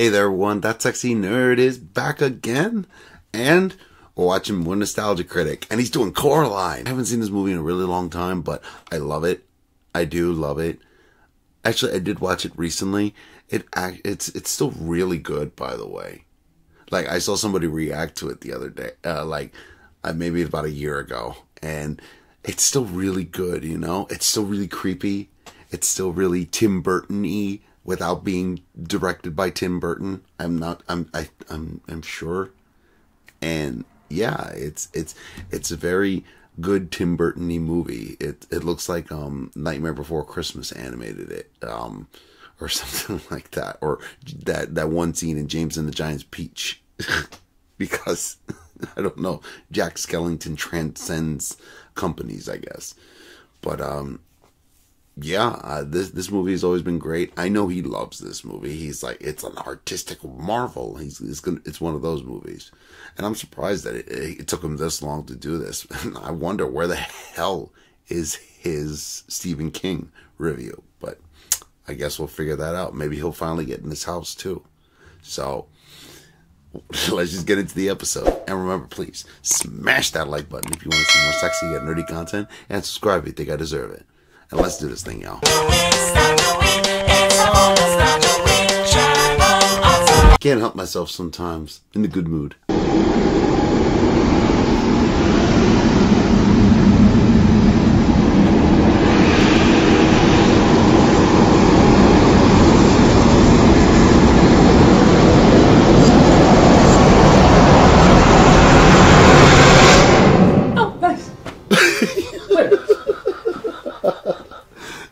Hey there, everyone. That Sexy Nerd is back again. And we're watching more Nostalgia Critic. And he's doing Coraline. I haven't seen this movie in a really long time, but I love it. I do love it. Actually, I did watch it recently. It's still really good, by the way. Like, I saw somebody react to it the other day. Maybe about a year ago. And it's still really good, you know? It's still really creepy. It's still really Tim Burton-y. Without being directed by Tim Burton, I'm sure, and yeah, it's a very good Tim Burton-y movie. It looks like Nightmare Before Christmas animated it, or something like that, or that one scene in James and the Giant's Peach, because I don't know, Jack Skellington transcends companies, I guess, but yeah, this movie has always been great. I know he loves this movie. He's like, it's an artistic marvel. It's one of those movies, and I'm surprised that it took him this long to do this. I wonder where the hell is his Stephen King review. But I guess we'll figure that out. Maybe he'll finally get in this house too. So let's just get into the episode. And remember, please smash that like button if you want to see more sexy yet nerdy content, and subscribe if you think I deserve it. And let's do this thing, y'all. Can't help myself sometimes. In the good mood.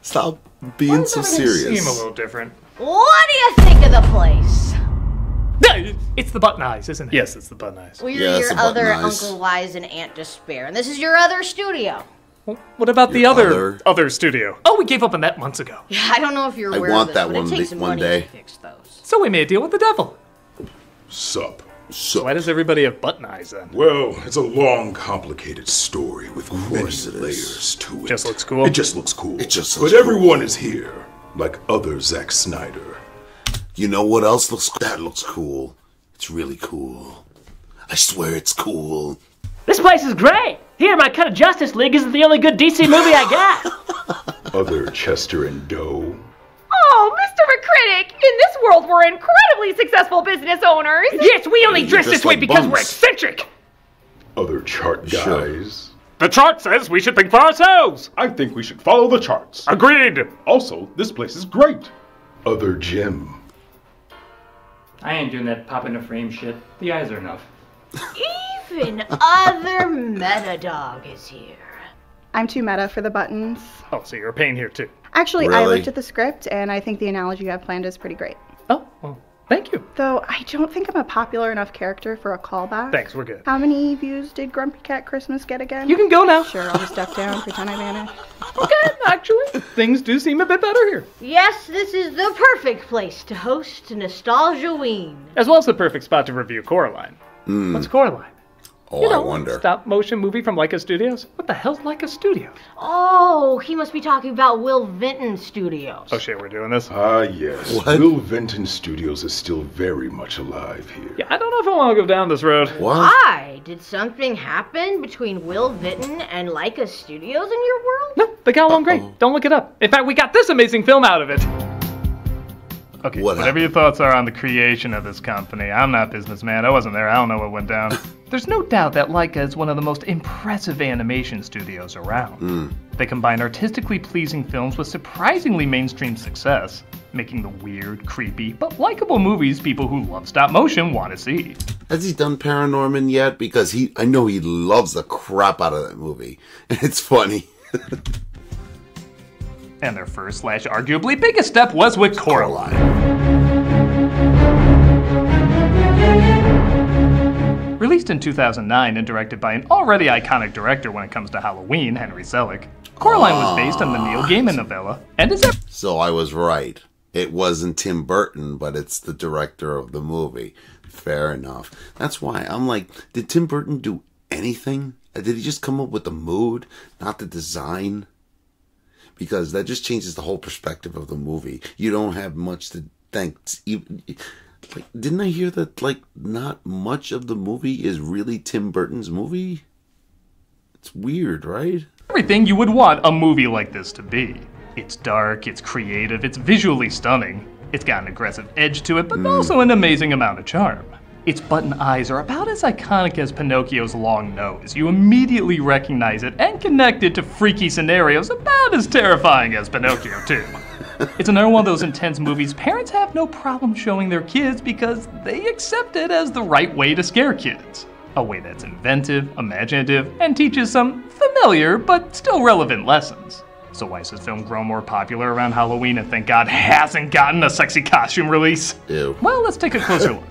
Stop being so serious. Seem a little different. What do you think of the place? It's the Button Eyes, isn't it? Yes, it's the Button Eyes. We're Yeah, your other Uncle Wise and Aunt Despair, and this is your other studio. What about the other studio? Oh, we gave up on that months ago. Yeah, I don't know if you're aware want of this, that but one it takes some one money day. to fix those. So we made a deal with the devil. Sup. Why does everybody have Button Eyes then? Well, it's a long, complicated story with many it layers to it. Just looks cool. It just looks cool. It just but looks cool. everyone is here, like other Zack Snyder. You know what else looks cool? That looks cool. It's really cool. I swear it's cool. This place is great! Here, my cut of Justice League isn't the only good DC movie I got! Other Chester and Doe. Oh, Mr. Critic! In this world, we're incredibly successful business owners! Yes, we only dress just this way like because bums. we're eccentric! Other chart guys. Sure. The chart says we should think for ourselves. I think we should follow the charts. Agreed. Also, this place is great. Other Jim. I ain't doing that pop in a frame shit. The eyes are enough. Even other Metadog is here. I'm too meta for the buttons. Oh, so you're a pain here too. Actually, I Really? looked at the script, and I think the analogy you have planned is pretty great. Oh, well, thank you. Though, I don't think I'm a popular enough character for a callback. Thanks, we're good. How many views did Grumpy Cat Christmas get again? You can go now. Sure, I'll just duck down, pretend I vanished. Okay, actually, things do seem a bit better here. Yes, this is the perfect place to host Nostalgia-ween. As well as the perfect spot to review Coraline. What's Coraline? Oh, You know, I wonder. stop motion movie from Leica Studios. What the hell's Leica Studios? Oh, he must be talking about Will Vinton Studios. Oh shit, we're doing this? Ah, yes. What? Will Vinton Studios is still very much alive here. Yeah, I don't know if I want to go down this road. What? Why? Did something happen between Will Vinton and Leica Studios in your world? No, they got along great. Don't look it up. In fact, we got this amazing film out of it. Okay, What whatever happened? your thoughts are on the creation of this company, I'm not a businessman. I wasn't there. I don't know what went down. There's no doubt that Leica is one of the most impressive animation studios around. They combine artistically pleasing films with surprisingly mainstream success, making the weird, creepy, but likable movies people who love stop motion want to see. Has he done Paranorman yet? Because I know he loves the crap out of that movie. It's funny. And their first / arguably biggest step was with Coraline. Released in 2009 and directed by an already iconic director when it comes to Halloween, Henry Selick, Coraline was based on the Neil Gaiman novella and is So I was right. It wasn't Tim Burton, but it's the director of the movie. Fair enough. That's why I'm like, did Tim Burton do anything? Did he just come up with the mood, not the design? Because that just changes the whole perspective of the movie. You don't have much to thank. Like, didn't I hear that, like, not much of the movie is really Tim Burton's movie? It's weird, right? Everything you would want a movie like this to be. It's dark, it's creative, it's visually stunning. It's got an aggressive edge to it, but also an amazing amount of charm. Its button eyes are about as iconic as Pinocchio's long nose. You immediately recognize it and connect it to freaky scenarios about as terrifying as Pinocchio too. It's another one of those intense movies parents have no problem showing their kids because they accept it as the right way to scare kids. A way that's inventive, imaginative, and teaches some familiar but still relevant lessons. So why has this film grown more popular around Halloween and thank God hasn't gotten a sexy costume release? Ew. Well, let's take a closer look.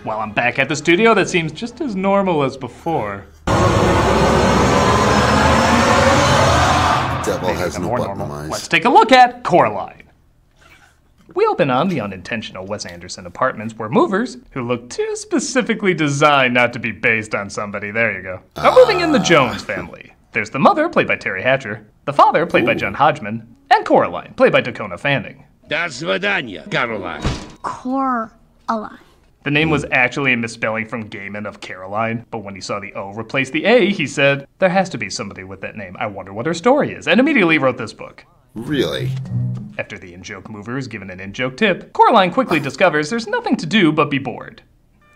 While I'm back at the studio, that seems just as normal as before. Devil has no button normal. eyes. Let's take a look at Coraline. We open on the unintentional Wes Anderson apartments where movers, who look too specifically designed not to be based on somebody, there you go, are moving in the Jones family. There's the mother, played by Teri Hatcher, the father, played by John Hodgman, and Coraline, played by Dakota Fanning. До свидания, Caroline. Coraline. The name was actually a misspelling from Gaiman of Caroline, but when he saw the O replace the A, he said, there has to be somebody with that name. I wonder what her story is, and immediately wrote this book. Really? After the in-joke mover is given an in-joke tip, Coraline quickly discovers there's nothing to do but be bored.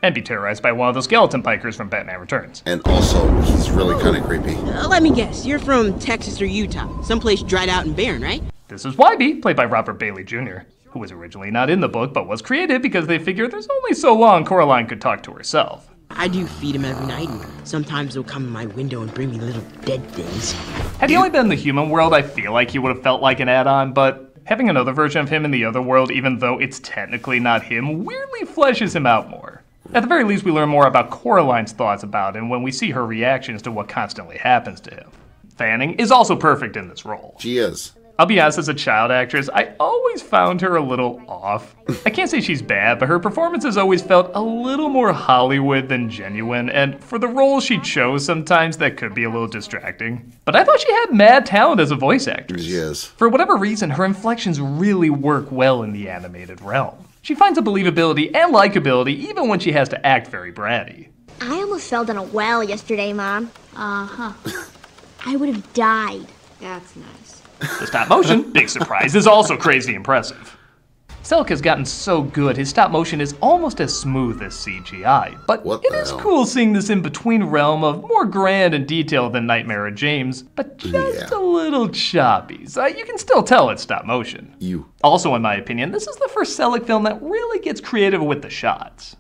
And be terrorized by one of the skeleton pikers from Batman Returns. And also, he's really kind of creepy. Let me guess, you're from Texas or Utah, someplace dried out and barren, right? This is Wybie, played by Robert Bailey Jr., who was originally not in the book but was created because they figured there's only so long Coraline could talk to herself. I do feed him every night, and sometimes he'll come in my window and bring me little dead things. Had he only been in the human world, I feel like he would have felt like an add-on, but having another version of him in the other world, even though it's technically not him, weirdly fleshes him out more. At the very least, we learn more about Coraline's thoughts about him when we see her reactions to what constantly happens to him. Fanning is also perfect in this role. She is. I'll be honest, as a child actress, I always found her a little off. I can't say she's bad, but her performance has always felt a little more Hollywood than genuine, and for the roles she chose sometimes that could be a little distracting. But I thought she had mad talent as a voice actress. She is. For whatever reason, her inflections really work well in the animated realm. She finds a believability and likability even when she has to act very bratty. I almost fell down a well yesterday, Mom. Uh-huh. I would have died. That's nice. The stop motion, big surprise, is also crazy impressive. Selleck has gotten so good, his stop motion is almost as smooth as CGI. But it is cool seeing this in-between realm of more grand and detailed than Nightmare of James, but just a little choppy. So you can still tell it's stop motion. Also, in my opinion, this is the first Selleck film that really gets creative with the shots.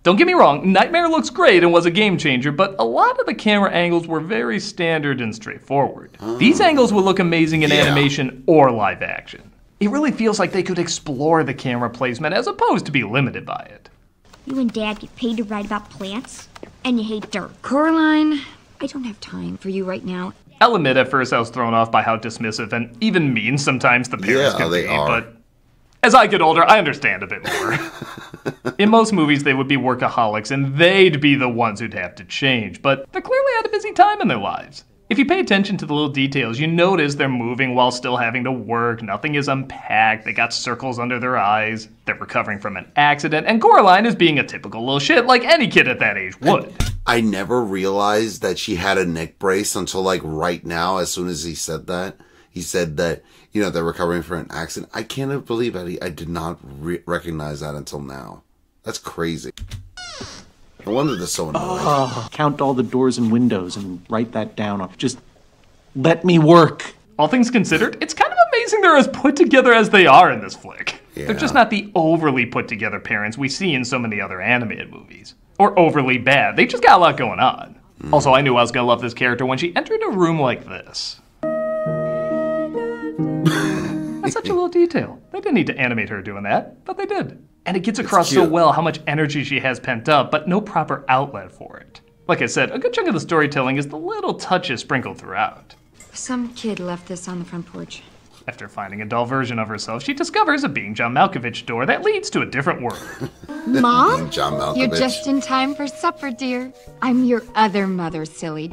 Don't get me wrong, Nightmare looks great and was a game changer, but a lot of the camera angles were very standard and straightforward. These angles would look amazing in animation or live action. It really feels like they could explore the camera placement as opposed to be limited by it. You and Dad get paid to write about plants, and you hate dirt. Coraline, I don't have time for you right now. I'll admit at first I was thrown off by how dismissive and even mean sometimes the parents can be, but as I get older, I understand a bit more. In most movies, they would be workaholics, and they'd be the ones who'd have to change, but they clearly had a busy time in their lives. If you pay attention to the little details, you notice they're moving while still having to work, nothing is unpacked, they got circles under their eyes, they're recovering from an accident, and Coraline is being a typical little shit like any kid at that age would. I never realized that she had a neck brace until like right now, as soon as he said that. He said that, you know, they're recovering from an accident. I can't believe it. I did not recognize that until now. That's crazy. No wonder they're so annoying. Count all the doors and windows and write that down. Just let me work. All things considered, it's kind of amazing they're as put together as they are in this flick. Yeah. They're just not the overly put together parents we see in so many other animated movies. Or overly bad. They just got a lot going on. Also, I knew I was going to love this character when she entered a room like this. That's such a little detail. They didn't need to animate her doing that, but they did. And it gets across so well how much energy she has pent up, but no proper outlet for it. Like I said, a good chunk of the storytelling is the little touches sprinkled throughout. Some kid left this on the front porch. After finding a doll version of herself, she discovers a Being John Malkovich door that leads to a different world. Mom? John Malkovich. You're just in time for supper, dear. I'm your other mother, silly.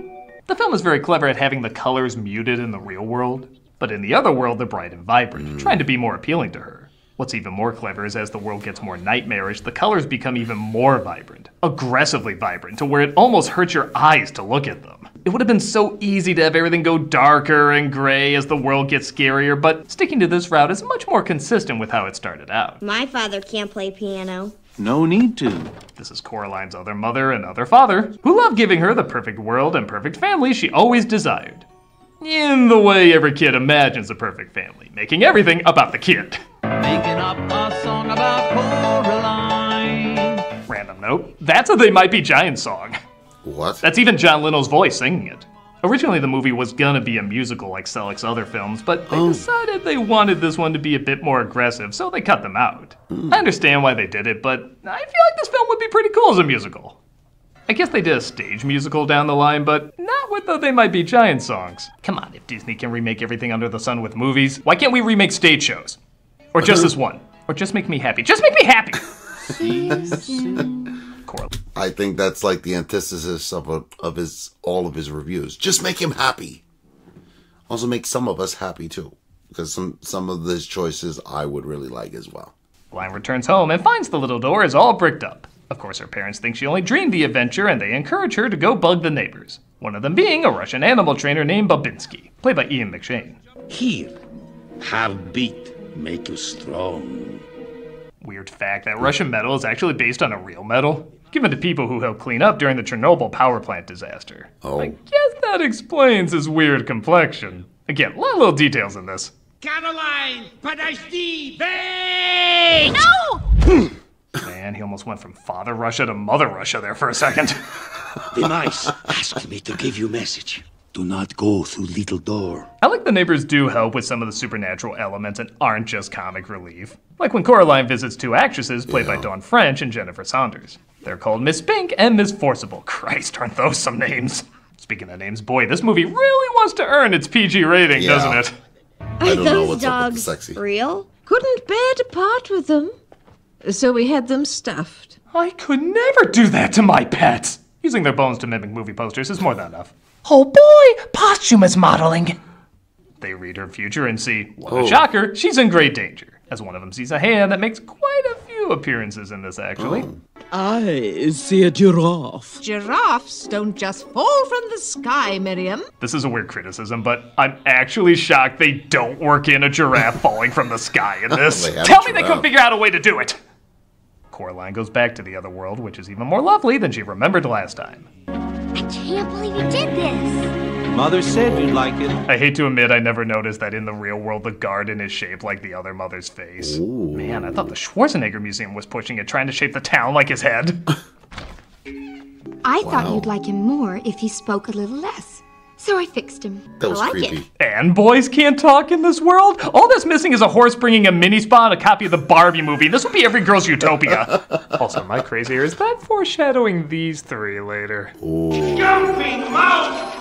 The film is very clever at having the colors muted in the real world, but in the other world they're bright and vibrant, trying to be more appealing to her. What's even more clever is as the world gets more nightmarish, the colors become even more vibrant. Aggressively vibrant, to where it almost hurts your eyes to look at them. It would have been so easy to have everything go darker and gray as the world gets scarier, but sticking to this route is much more consistent with how it started out. My father can't play piano. No need to. This is Coraline's other mother and other father, who loved giving her the perfect world and perfect family she always desired. In the way every kid imagines a perfect family, making everything about the kid. Making up a song about Coraline. Random note, that's a They Might Be Giants song. What? That's even John Leno's voice singing it. Originally the movie was gonna be a musical like Selleck's other films, but they decided they wanted this one to be a bit more aggressive, so they cut them out. I understand why they did it, but I feel like this film would be pretty cool as a musical. I guess they did a stage musical down the line, but not with the They Might Be Giant songs. Come on, if Disney can remake everything under the sun with movies, why can't we remake stage shows? Or just this one. Or just make me happy. Just make me happy! I think that's like the antithesis of all of his reviews. Just make him happy. Also make some of us happy too. Because some of his choices I would really like as well. Coraline returns home and finds the little door is all bricked up. Of course, her parents think she only dreamed the adventure, and they encourage her to go bug the neighbors. One of them being a Russian animal trainer named Babinski, played by Ian McShane. Here, have beat, make you strong. Weird fact, that Russian medal is actually based on a real medal, given to people who helped clean up during the Chernobyl power plant disaster. Oh. I guess that explains his weird complexion. Again, a lot of little details in this. Caroline, подожди, wait! No! Man, he almost went from Father Russia to Mother Russia there for a second. The mice asked me to give you message. Do not go through little door. I like the neighbors do help with some of the supernatural elements and aren't just comic relief. Like when Coraline visits two actresses played by Dawn French and Jennifer Saunders. They're called Miss Pink and Miss Forcible. Christ, aren't those some names? Speaking of names, boy, this movie really wants to earn its PG rating, doesn't it? I don't know what's up with the sexy. Real? Couldn't bear to part with them, so we had them stuffed. I could never do that to my pets. Using their bones to mimic movie posters is more than enough. Oh boy, posthumous modeling. They read her future and see, what a shocker, she's in great danger. As one of them sees a hand that makes quite a few appearances in this, actually. I see a giraffe. Giraffes don't just fall from the sky, Miriam. This is a weird criticism, but I'm actually shocked they don't work in a giraffe falling from the sky in this. Tell me they couldn't figure out a way to do it. Coraline goes back to the other world, which is even more lovely than she remembered last time. I can't believe you did this. Mother said you'd like it. I hate to admit I never noticed that in the real world the garden is shaped like the other mother's face. Ooh. Man, I thought the Schwarzenegger Museum was pushing it, trying to shape the town like his head. I thought you'd like him more if he spoke a little less. So I fixed him. That was I like creepy. it. And boys can't talk in this world? All that's missing is a horse bringing a mini spa and a copy of the Barbie movie. This would be every girl's utopia. Also, am I crazy, or is that foreshadowing these three later? Jumping mouse!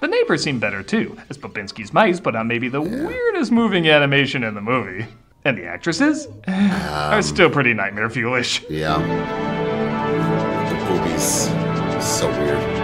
The neighbors seem better too, as Babinski's mice put on maybe the weirdest moving animation in the movie. And the actresses are still pretty nightmare fuelish. Yeah. The boobies. So weird.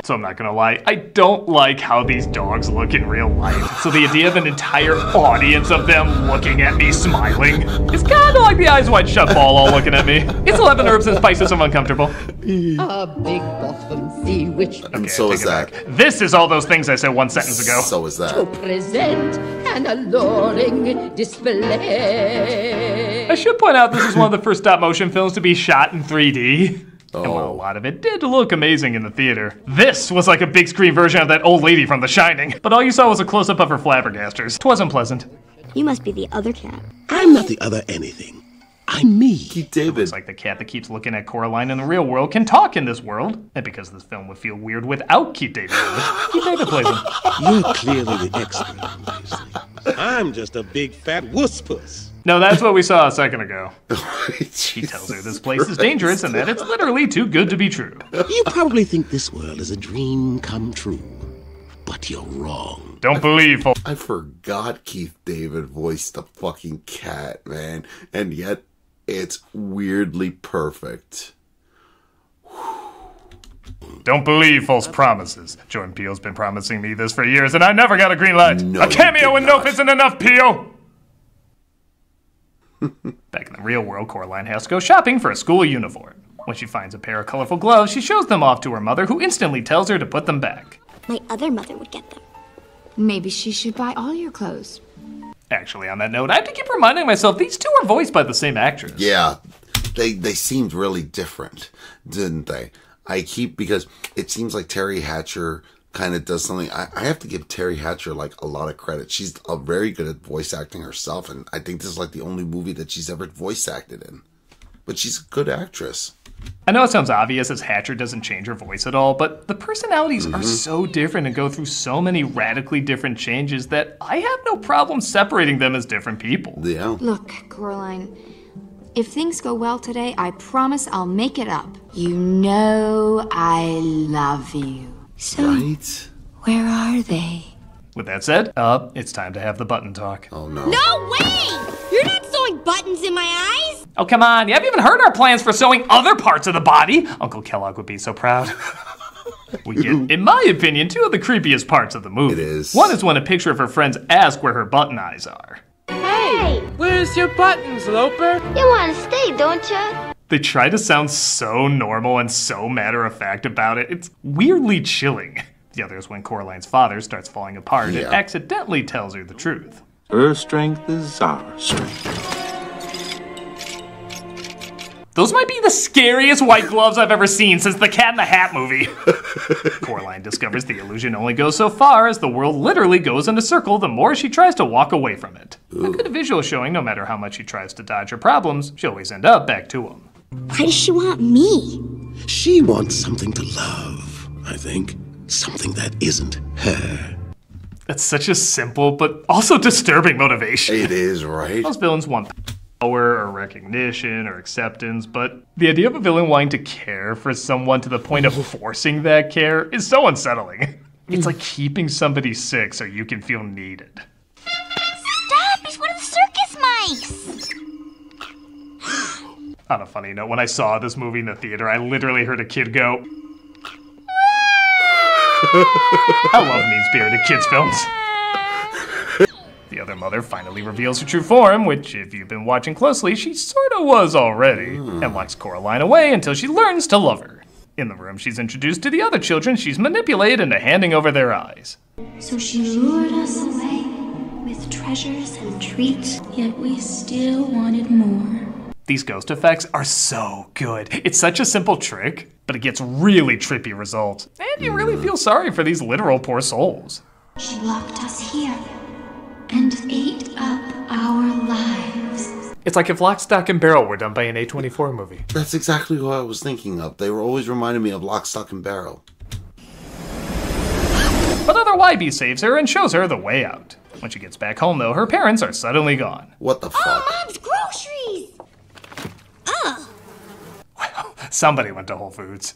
So I'm not gonna lie, I don't like how these dogs look in real life. So the idea of an entire audience of them looking at me smiling is kind of like the Eyes Wide Shut ball all looking at me. It's 11 herbs and spices I'm uncomfortable. A big bottom sea which And so is that. This is all those things I said one sentence ago. So is that. to present an alluring display. I should point out this is one of the first stop motion films to be shot in 3D. And while a lot of it did look amazing in the theater, this was like a big screen version of that old lady from The Shining. But all you saw was a close-up of her flabbergasters. 'Twasn't pleasant. You must be the other cat. I'm not the other anything. I'm me. Keith David. Looks like the cat that keeps looking at Coraline in the real world can talk in this world. And because this film would feel weird without Keith David in it, Keith David plays him. You're clearly the expert, obviously. I'm just a big fat wuss-puss. No, that's what we saw a second ago. He tells her this place is dangerous and that it's literally too good to be true. You probably think this world is a dream come true, but you're wrong. Don't believe. I forgot Keith David voiced the fucking cat, man. And yet, it's weirdly perfect. Don't believe false promises. Jordan Peele's been promising me this for years, and I never got a green light. A cameo in Nope isn't enough, Peele! Back in the real world, Coraline has to go shopping for a school uniform. When she finds a pair of colorful gloves, she shows them off to her mother, who instantly tells her to put them back. My other mother would get them. Maybe she should buy all your clothes. Actually, on that note, I have to keep reminding myself these two are voiced by the same actress. Yeah, they seemed really different, didn't they? Because it seems like Teri Hatcher kind of does something. I have to give Teri Hatcher like a lot of credit. She's very good at voice acting herself, and I think this is like the only movie that she's ever voice acted in. But she's a good actress. I know it sounds obvious as Hatcher doesn't change her voice at all, but the personalities are so different and go through so many radically different changes that I have no problem separating them as different people. Yeah. Look, Coraline, if things go well today, I promise I'll make it up. You know I love you. So, right? Where are they? With that said, it's time to have the button talk. Oh no. No way! You're not sewing buttons in my eyes! Oh, come on. You haven't even heard our plans for sewing other parts of the body. Uncle Kellogg would be so proud. We get, in my opinion, two of the creepiest parts of the movie. It is. One is when a picture of her friends ask where her button eyes are. Hey! Where's your buttons, Loper? You want to stay, don't you? They try to sound so normal and so matter-of-fact about it. It's weirdly chilling. The other is when Coraline's father starts falling apart and accidentally tells her the truth. Her strength is our strength. Those might be the scariest white gloves I've ever seen since the Cat in the Hat movie. Coraline discovers the illusion only goes so far as the world literally goes in a circle the more she tries to walk away from it. A good visual showing no matter how much she tries to dodge her problems, she'll always end up back to them. Why does she want me? She wants something to love, I think. Something that isn't her. That's such a simple but also disturbing motivation. It is, right? Most villains want power or recognition or acceptance, but the idea of a villain wanting to care for someone to the point of forcing that care is so unsettling. It's like keeping somebody sick so you can feel needed. Stop! It's one of the circus mice! On a funny note, when I saw this movie in the theater, I literally heard a kid go, I love mean-spirited kids' films. The other mother finally reveals her true form, which, if you've been watching closely, she sorta was already, and locks Coraline away until she learns to love her. In the room, she's introduced to the other children she's manipulated into handing over their eyes. So she lured us away with treasures and treats, yet we still wanted more. These ghost effects are so good. It's such a simple trick, but it gets really trippy results. And you really feel sorry for these literal poor souls. She locked us here and ate up our lives. It's like if Lock, Stock, and Barrel were done by an A24 movie. That's exactly what I was thinking of. They were always reminding me of Lock, Stock, and Barrel. But other YB saves her and shows her the way out. When she gets back home, though, her parents are suddenly gone. What the fuck? Oh, Mom's groceries! Somebody went to Whole Foods.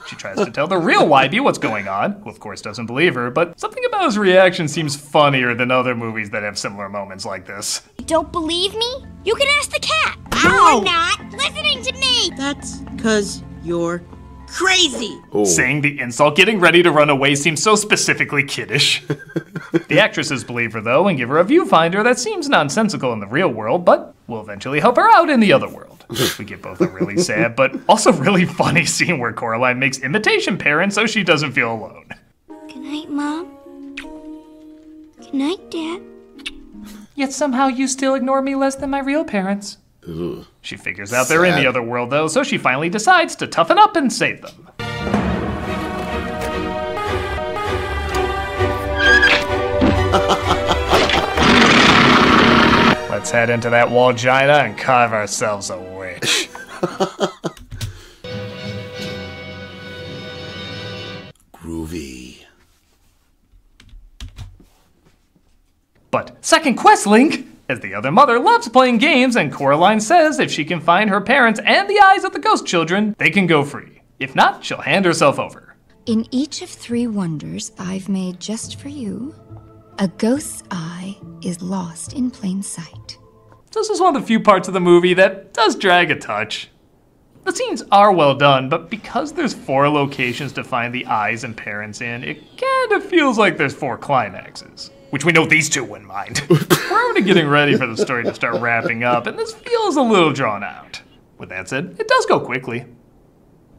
She tries to tell the real YB what's going on, who of course doesn't believe her, but something about his reaction seems funnier than other movies that have similar moments like this. You don't believe me? You can ask the cat. Ow! You're not listening to me! That's 'cause you're crazy. Saying the insult, getting ready to run away seems so specifically kiddish. The actresses believe her, though, and give her a viewfinder that seems nonsensical in the real world, but will eventually help her out in the other world. We get both a really sad, but also really funny scene where Coraline makes imitation parents so she doesn't feel alone. Good night, Mom. Good night, Dad. Yet somehow you still ignore me less than my real parents. Ugh. She figures out they're in the other world, though, so she finally decides to toughen up and save them. Let's head into that Walgina and carve ourselves a witch. Groovy. But second quest link, as the other mother loves playing games and Coraline says if she can find her parents and the eyes of the ghost children, they can go free. If not, she'll hand herself over. In each of 3 wonders I've made just for you, a ghost's eye is lost in plain sight. This is one of the few parts of the movie that does drag a touch. The scenes are well done, but because there's 4 locations to find the eyes and parents in, it kind of feels like there's 4 climaxes. Which we know these 2 wouldn't mind. We're already getting ready for the story to start wrapping up, and this feels a little drawn out. With that said, it does go quickly.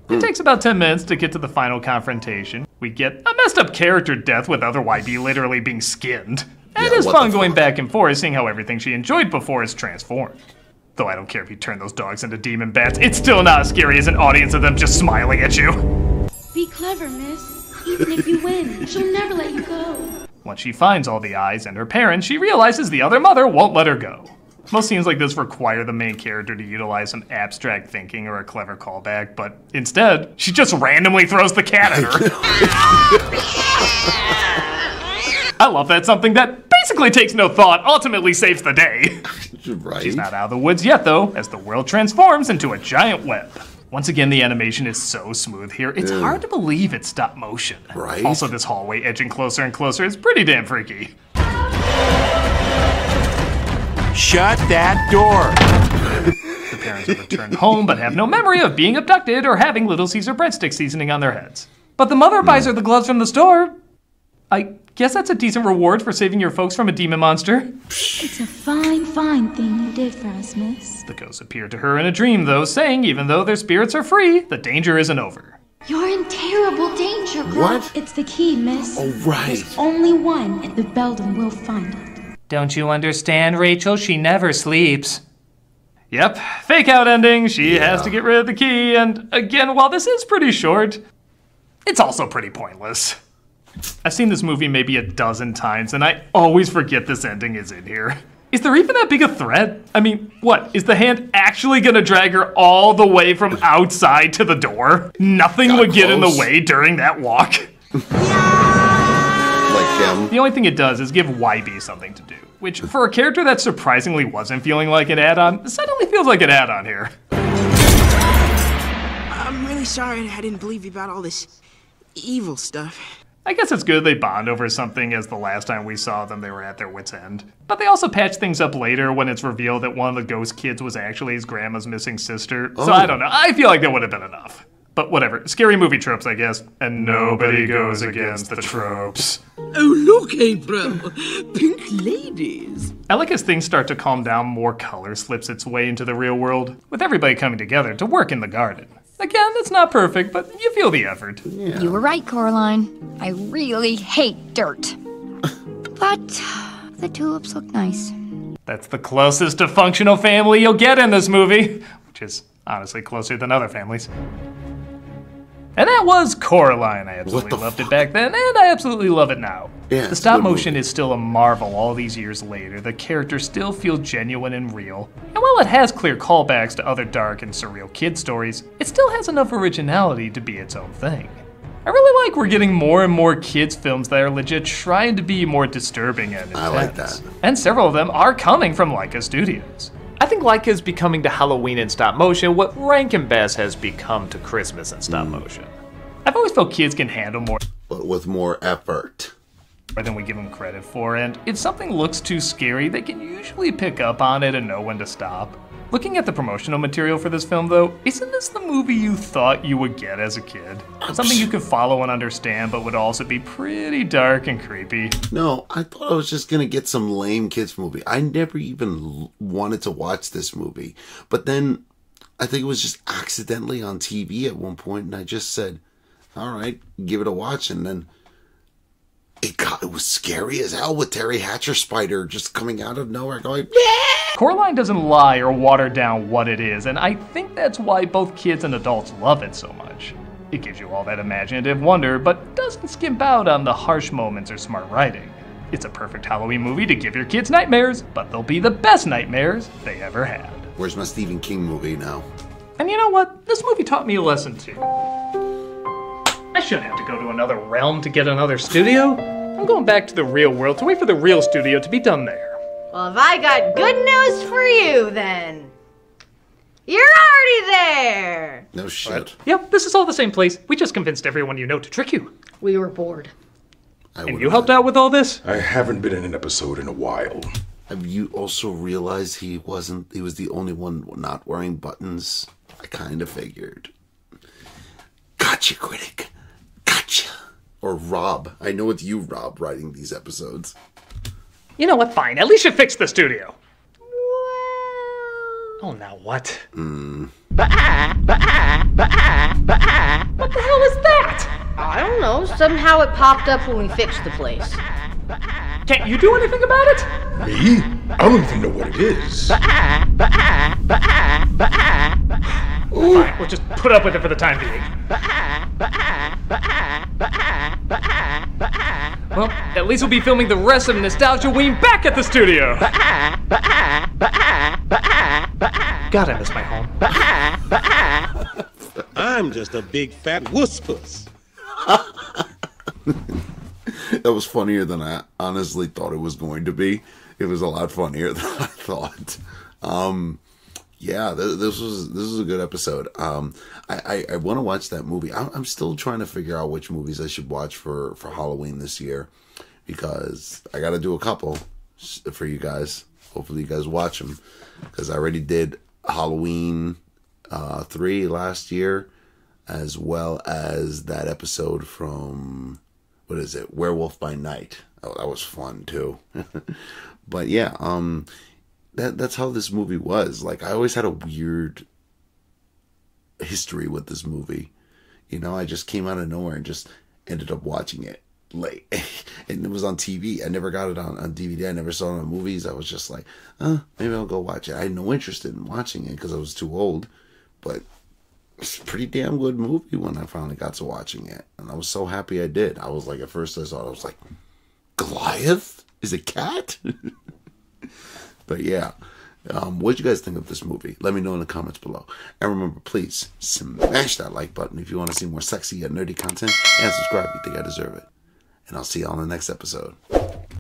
It takes about 10 minutes to get to the final confrontation. We get a messed up character death with other YB literally being skinned. And it's fun going back and forth, seeing how everything she enjoyed before is transformed. Though I don't care if you turn those dogs into demon bats, it's still not as scary as an audience of them just smiling at you. Be clever, miss. Even if you win, she'll never let you go. Once she finds all the eyes and her parents, she realizes the other mother won't let her go. Most scenes like this require the main character to utilize some abstract thinking or a clever callback, but instead, she just randomly throws the cat at her. I love that something that basically takes no thought ultimately saves the day. Right. She's not out of the woods yet, though, as the world transforms into a giant web. Once again, the animation is so smooth here, it's hard to believe it's stop motion. Right. Also, this hallway edging closer and closer is pretty damn freaky. Shut that door! The parents have returned home, but have no memory of being abducted or having Little Caesar breadstick seasoning on their heads. But the mother buys her the gloves from the store. I guess that's a decent reward for saving your folks from a demon monster. It's a fine, fine thing you did for us, miss. The ghosts appear to her in a dream, though, saying even though their spirits are free, the danger isn't over. You're in terrible danger, girl. What? It's the key, miss. Oh, right. There's only one, and the Beldam will find it. Don't you understand, Rachel? She never sleeps. Yep, fake out ending. She has to get rid of the key, and again, while this is pretty short, it's also pretty pointless. I've seen this movie maybe a dozen times, and I always forget this ending is in here. Is there even that big a threat? I mean, what? Is the hand actually gonna drag her all the way from outside to the door? Nothing would get in the way during that walk. The only thing it does is give YB something to do, which for a character that surprisingly wasn't feeling like an add-on, suddenly feels like an add-on here. I'm really sorry I didn't believe you about all this evil stuff. I guess it's good they bond over something, as the last time we saw them they were at their wits' end. But they also patch things up later when it's revealed that one of the ghost kids was actually his grandma's missing sister. So I don't know, I feel like that would have been enough. But whatever, scary movie tropes, I guess. And nobody goes against the tropes. Oh, look, April. Pink ladies. I like as things start to calm down, more color slips its way into the real world, with everybody coming together to work in the garden. Again, it's not perfect, but you feel the effort. Yeah. You were right, Coraline. I really hate dirt. But the tulips look nice. That's the closest to functional family you'll get in this movie, which is honestly closer than other families. And that was Coraline. I absolutely loved it back then, and I absolutely love it now. Yeah, the stop motion is still a marvel all these years later. The characters still feel genuine and real. And while it has clear callbacks to other dark and surreal kid stories, it still has enough originality to be its own thing. I really like we're getting more and more kids films that are legit trying to be more disturbing and intense. I like that. And several of them are coming from Leica Studios. I think Leica is becoming to Halloween in stop motion what Rankin Bass has become to Christmas in stop motion. I've always felt kids can handle more, but with more effort than we give them credit for, and if something looks too scary, they can usually pick up on it and know when to stop. Looking at the promotional material for this film, though, isn't this the movie you thought you would get as a kid? Something you could follow and understand, but would also be pretty dark and creepy. No, I thought I was just gonna get some lame kids movie. I never even wanted to watch this movie. But then, I think it was just accidentally on TV at one point, and I just said, alright, give it a watch, and then it was scary as hell with Teri Hatcher Spider just coming out of nowhere going, yeah! Coraline doesn't lie or water down what it is, and I think that's why both kids and adults love it so much. It gives you all that imaginative wonder, but doesn't skimp out on the harsh moments or smart writing. It's a perfect Halloween movie to give your kids nightmares, but they'll be the best nightmares they ever had. Where's my Stephen King movie now? And you know what? This movie taught me a lesson too. I shouldn't have to go to another realm to get another studio. I'm going back to the real world to wait for the real studio to be done there. Well, have I got good news for you, then? You're already there! No shit. Yep, this is all the same place. We just convinced everyone you know to trick you. We were bored. And you helped out with all this? I haven't been in an episode in a while. Have you also realized he was the only one not wearing buttons? I kind of figured. Gotcha, Critic. Gotcha. Or Rob. I know it's you, Rob, writing these episodes. You know what? Fine. At least you fixed the studio. Oh, now what? What the hell is that? I don't know. Somehow it popped up when we fixed the place. Can't you do anything about it? Me? I don't even know what it is. Fine, we'll just put up with it for the time being. Well, at least we'll be filming the rest of Nostalgia Ween back at the studio. God, I miss my home. I'm just a big fat wuss-puss. That was funnier than I honestly thought it was going to be. It was a lot funnier than I thought. Yeah, this was a good episode. I want to watch that movie. I'm still trying to figure out which movies I should watch for Halloween this year, because I got to do a couple for you guys. Hopefully you guys watch them, because I already did Halloween 3 last year, as well as that episode from, what is it, Werewolf by Night. Oh, that was fun too. But yeah, that's how this movie was. Like, I always had a weird history with this movie. You know, I just came out of nowhere and just ended up watching it late. And it was on TV. I never got it on DVD. I never saw it on movies. I was just like, maybe I'll go watch it. I had no interest in watching it because I was too old. But it's a pretty damn good movie when I finally got to watching it. And I was so happy I did. I was like, at first I saw it, I was like, Goliath? Is it cat? But yeah, what did you guys think of this movie? Let me know in the comments below. And remember, please smash that like button if you want to see more sexy and nerdy content, and subscribe if you think I deserve it. And I'll see you on the next episode.